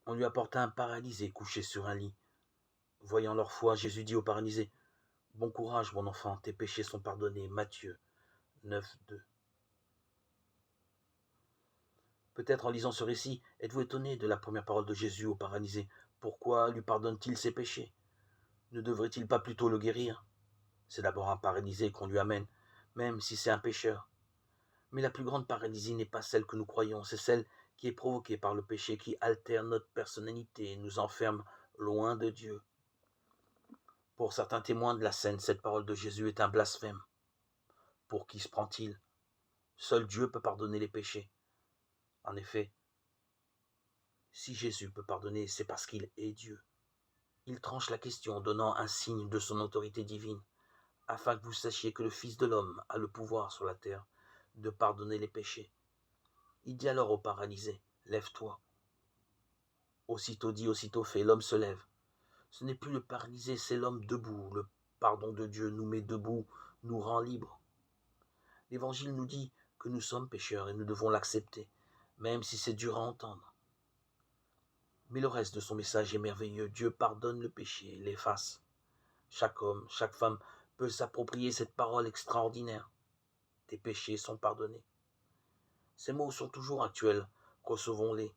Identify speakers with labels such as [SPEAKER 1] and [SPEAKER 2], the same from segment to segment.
[SPEAKER 1] On lui apporta un paralysé couché sur un lit. Voyant leur foi, Jésus dit au paralysé, « Bon courage, mon enfant, tes péchés sont pardonnés. » Matthieu 9, 2. Peut-être en lisant ce récit, êtes-vous étonné de la première parole de Jésus au paralysé. Pourquoi lui pardonne-t-il ses péchés? Ne devrait-il pas plutôt le guérir? C'est d'abord un paralysé qu'on lui amène, même si c'est un pécheur. Mais la plus grande paralysie n'est pas celle que nous croyons, c'est celle qui est provoquée par le péché, qui altère notre personnalité et nous enferme loin de Dieu. Pour certains témoins de la scène, cette parole de Jésus est un blasphème. Pour qui se prend-il? Seul Dieu peut pardonner les péchés. En effet, si Jésus peut pardonner, c'est parce qu'il est Dieu. Il tranche la question en donnant un signe de son autorité divine, afin que vous sachiez que le Fils de l'homme a le pouvoir sur la terre de pardonner les péchés. Il dit alors au paralysé, « Lève-toi ». Aussitôt dit, aussitôt fait, l'homme se lève. Ce n'est plus le paralysé, c'est l'homme debout. Le pardon de Dieu nous met debout, nous rend libres. L'Évangile nous dit que nous sommes pécheurs et nous devons l'accepter, même si c'est dur à entendre. Mais le reste de son message est merveilleux. Dieu pardonne le péché et l'efface. Chaque homme, chaque femme peut s'approprier cette parole extraordinaire. Tes péchés sont pardonnés. Ces mots sont toujours actuels, recevons-les.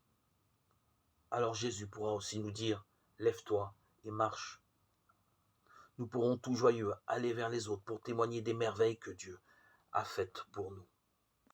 [SPEAKER 1] Alors Jésus pourra aussi nous dire, lève-toi et marche. Nous pourrons tout joyeux aller vers les autres pour témoigner des merveilles que Dieu a faites pour nous.